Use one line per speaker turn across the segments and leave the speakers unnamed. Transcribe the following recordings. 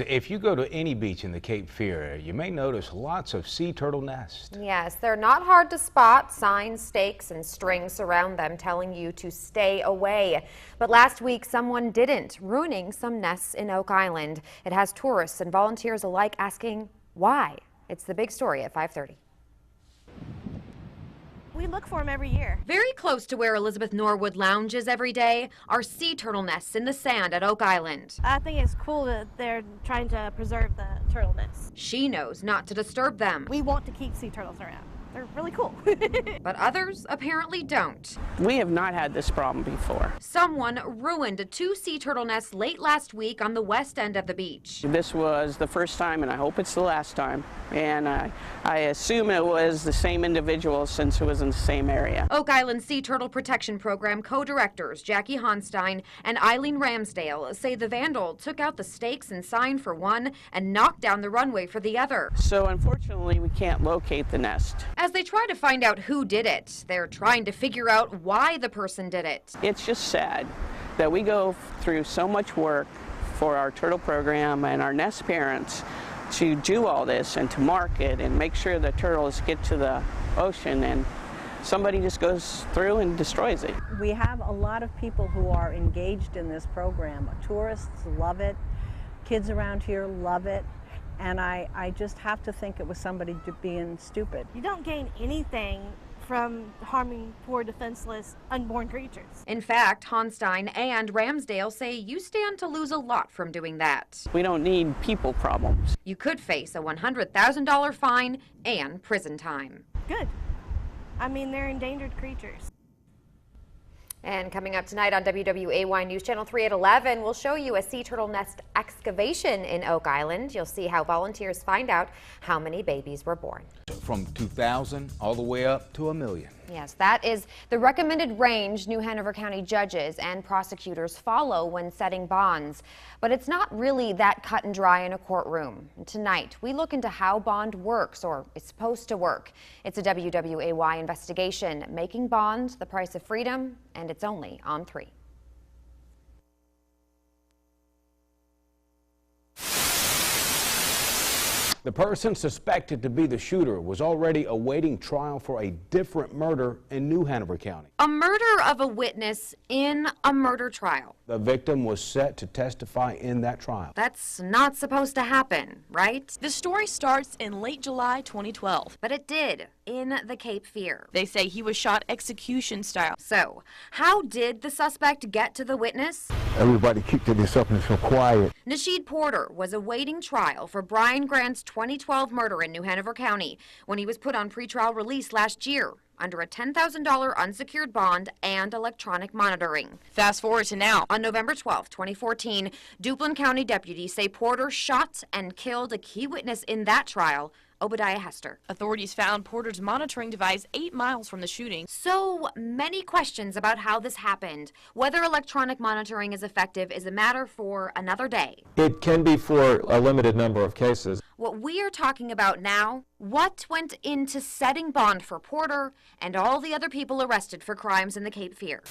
If you go to any beach in the Cape Fear, you may notice lots of sea turtle nests.
Yes, they're not hard to spot. Signs, stakes, and strings surround them telling you to stay away. But last week, someone didn't, ruining some nests in Oak Island. It has tourists and volunteers alike asking why. It's the big story at 5:30.
We look for them every year.
Very close to where Elizabeth Norwood lounges every day are sea turtle nests in the sand at Oak Island.
I think it's cool that they're trying to preserve the turtle nests.
She knows not to disturb them.
We want to keep sea turtles around. They're really cool.
But others apparently don't.
We have not had this problem before.
Someone ruined 2 sea turtle nests late last week on the west end of the beach.
This was the first time, and I hope it's the last time. And I assume it was the same individual since it was in the same area.
Oak Island Sea Turtle Protection Program co-directors Jackie Honstein and Eileen Ramsdale say the vandal took out the stakes and sign for one and knocked down the runway for the other.
So unfortunately, we can't locate the nest.
As they try to find out who did it, they're trying to figure out why the person did it.
It's just sad that we go through so much work for our turtle program and our nest parents to do all this and to market and make sure the turtles get to the ocean, and somebody just goes through and destroys it.
We have a lot of people who are engaged in this program. Tourists love it, kids around here love it, and I just have to think it was somebody being stupid.
You don't gain anything from harming poor, defenseless, unborn creatures.
In fact, Honstein and Ramsdale say you stand to lose a lot from doing that.
We don't need people problems.
You could face a $100,000 fine and prison time.
Good. I mean, they're endangered creatures.
And coming up tonight on WWAY News Channel 3 at 11, we'll show you a sea turtle nest excavation in Oak Island. You'll see how volunteers find out how many babies were born.
From 2,000 all the way up to 1 million.
Yes, that is the recommended range New Hanover County judges and prosecutors follow when setting bonds. But it's not really that cut and dry in a courtroom. Tonight, we look into how bond works, or is supposed to work. It's a WWAY investigation, Making Bond the Price of Freedom, and it's only on 3.
The person suspected to be the shooter was already awaiting trial for a different murder in New Hanover County.
A murder of a witness in a murder trial.
The victim was set to testify in that trial.
That's not supposed to happen, right?
The story starts in late July 2012.
But it did, in the Cape Fear.
They say he was shot execution style.
So, how did the suspect get to the witness?
Everybody kicked it up and so quiet.
Nasheed Porter was awaiting trial for Brian Grant's 2012 murder in New Hanover County when he was put on pretrial release last year under a $10,000 unsecured bond and electronic monitoring.
Fast forward to now.
On November 12, 2014, Duplin County deputies say Porter shot and killed a key witness in that trial, Obadiah Hester.
Authorities found Porter's monitoring device 8 miles from the shooting.
So many questions about how this happened. Whether electronic monitoring is effective is a matter for another day.
It can be for a limited number of cases.
What we are talking about now, what went into setting bond for Porter and all the other people arrested for crimes in the Cape Fear.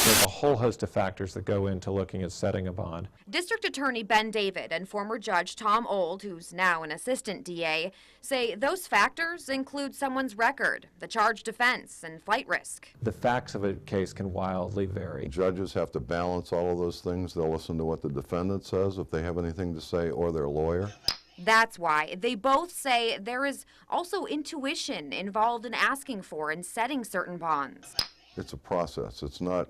There's a whole host of factors that go into looking at setting a bond.
District Attorney Ben David and former Judge Tom Old, who's now an assistant DA, say those factors include someone's record, the charged offense, and flight risk.
The facts of a case can wildly vary.
Judges have to balance all of those things. They'll listen to what the defendant says if they have anything to say, or their lawyer.
That's why they both say there is also intuition involved in asking for and setting certain bonds.
It's a process. It's not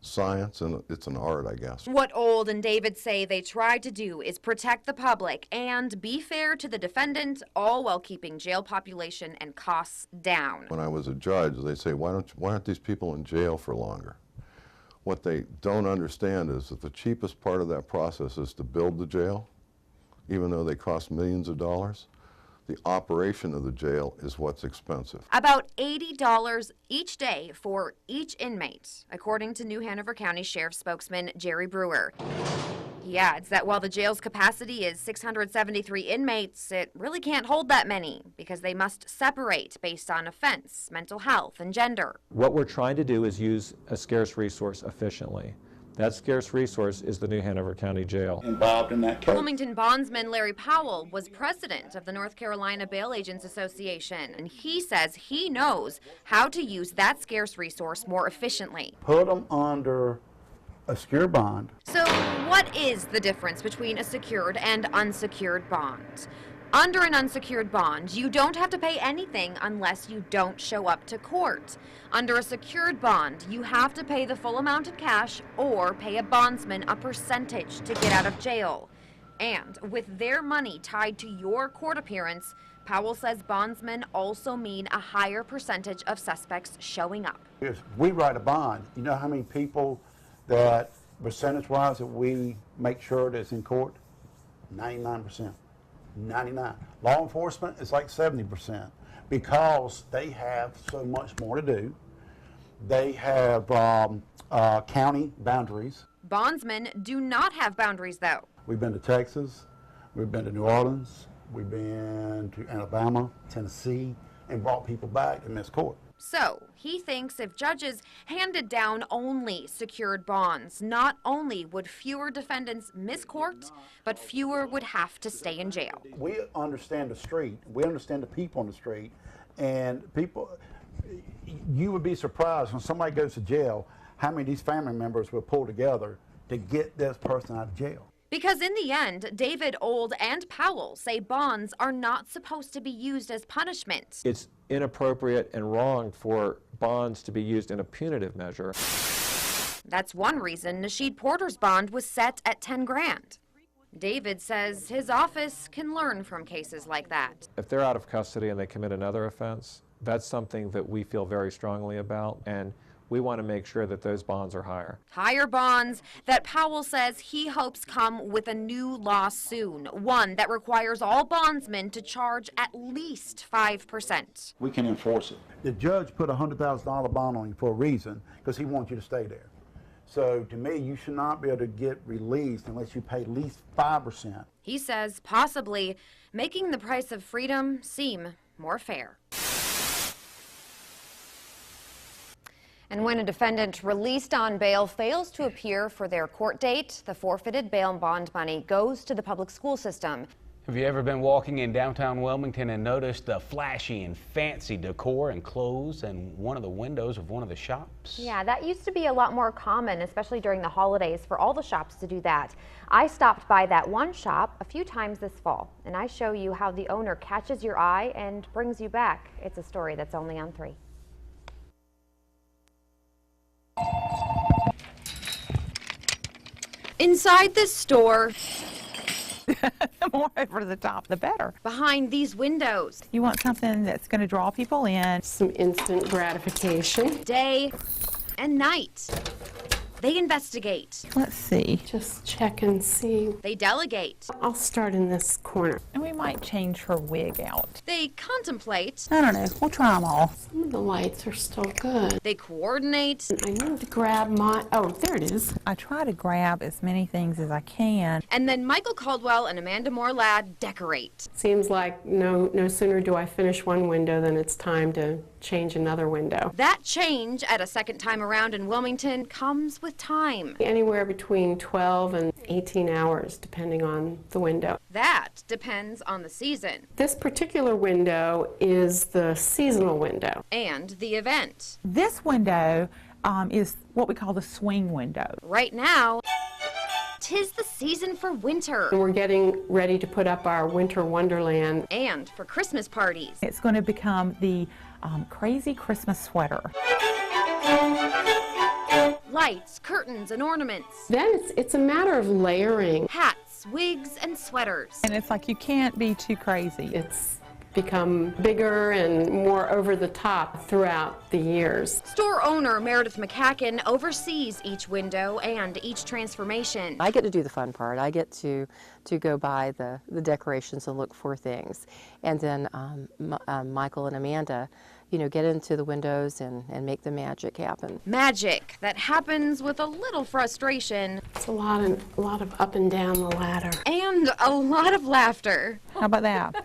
science, and it's an art, I guess.
What Old and David say they try to do is protect the public and be fair to the defendant, all while keeping jail population and costs down.
When I was a judge, they say, why aren't these people in jail for longer? What they don't understand is that the cheapest part of that process is to build the jail, even though they cost millions of dollars. The operation of the jail is what's expensive.
About $80 each day for each inmate, according to New Hanover County Sheriff spokesman Jerry Brewer. He adds that while the jail's capacity is 673 inmates, it really can't hold that many because they must separate based on offense, mental health, and gender.
What we're trying to do is use a scarce resource efficiently. That scarce resource is the New Hanover County Jail.
Involved in that case.
Wilmington bondsman Larry Powell was president of the North Carolina Bail Agents Association, and he says he knows how to use that scarce resource more efficiently.
Put them under a secure bond.
So what is the difference between a secured and unsecured bond? Under an unsecured bond, you don't have to pay anything unless you don't show up to court. Under a secured bond, you have to pay the full amount in cash or pay a bondsman a percentage to get out of jail. And with their money tied to your court appearance, Powell says bondsmen also mean a higher percentage of suspects showing up.
If we write a bond, you know how many people that percentage-wise that we make sure that's in court? 99%. 99. Law enforcement is like 70% because they have so much more to do. They have county boundaries.
Bondsmen do not have boundaries, though.
We've been to Texas, we've been to New Orleans, we've been to Alabama, Tennessee, and brought people back to miss court.
So he thinks if judges handed down only secured bonds, not only would fewer defendants miss court, but fewer would have to stay in jail.
We understand the street, we understand the people on the street, and people, you would be surprised when somebody goes to jail, how many of these family members will pull together to get this person out of jail.
Because in the end, David, Old, and Powell say bonds are not supposed to be used as punishment.
It's inappropriate and wrong for bonds to be used in a punitive measure.
That's one reason Nasheed Porter's bond was set at 10 grand. David says his office can learn from cases like that.
If they're out of custody and they commit another offense, that's something that we feel very strongly about, and we want to make sure that those bonds are higher.
Higher bonds that Powell says he hopes come with a new law soon, one that requires all bondsmen to charge at least 5%.
We can enforce it. The judge put a $100,000 bond on you for a reason, because he wants you to stay there. So to me, you should not be able to get released unless you pay at least 5%.
He says possibly making the price of freedom seem more fair. And when a defendant released on bail fails to appear for their court date, the forfeited bail and bond money goes to the public school system.
Have you ever been walking in downtown Wilmington and noticed the flashy and fancy decor and clothes in one of the windows of one of the shops?
Yeah, that used to be a lot more common, especially during the holidays, for all the shops to do that. I stopped by that one shop a few times this fall, and I show you how the owner catches your eye and brings you back. It's a story that's only on 3. Inside this store,
The more over the top, the better.
behind these windows,
You want something that's going to draw people in.
Some instant gratification.
day and night. They investigate.
Let's see.
Just check and see.
They delegate.
I'll start in this corner.
And we might change her wig out.
They contemplate.
I don't know. We'll try them all.
Some of the lights are still good.
They coordinate.
I need to grab my, oh, there it is.
I try to grab as many things as I can.
And then Michael Caldwell and Amanda Moore-Ladd decorate.
Seems like no sooner do I finish one window than it's time to change another window.
That change at a second time around in Wilmington comes with time.
Anywhere between 12 and 18 hours, depending on the window.
That depends on the season
This particular window is the seasonal window.
and the event.
This window is what we call the swing window.
Right now, 'tis the season for winter
And we're getting ready to put up our winter wonderland.
and for Christmas parties.
It's going to become the crazy Christmas sweater.
Lights, curtains, and ornaments.
Then it's a matter of layering.
Hats, wigs, and sweaters.
And it's like you can't be too crazy.
It's become bigger and more over the top throughout the years.
Store owner Meredith McCacken oversees each window and each transformation.
I get to do the fun part. I get to go by the decorations and look for things. And then Michael and Amanda, get into the windows and make the magic happen.
Magic that happens with a little frustration.
It's a lot of up and down the ladder.
And a lot of laughter.
How about that?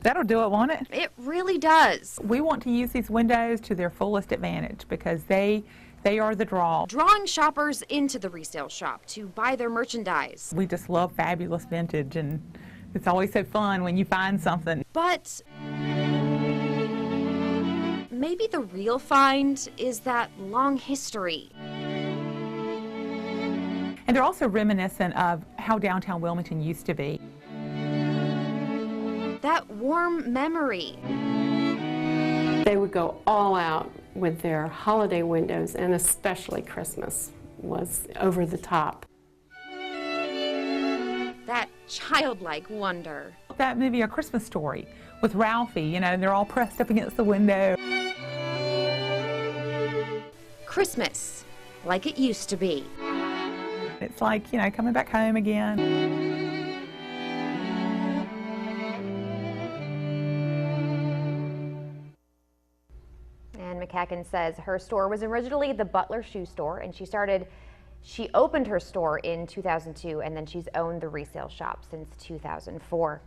That'll do it, won't it?
It really does.
We want to use these windows to their fullest advantage because they They are the draw.
drawing shoppers into the resale shop to buy their merchandise.
We just love fabulous vintage, and it's always so fun when you find something.
But maybe the real find is that long history.
And they're also reminiscent of how downtown Wilmington used to be.
That warm memory.
They would go all out with their holiday windows, and especially Christmas was over the top.
That childlike wonder.
That movie, A Christmas Story, with Ralphie, you know, they're all pressed up against the window.
Christmas, like it used to be.
It's like, you know, coming back home again.
McCacken says her store was originally the Butler Shoe Store, and she opened her store in 2002, and then she's owned the resale shop since 2004.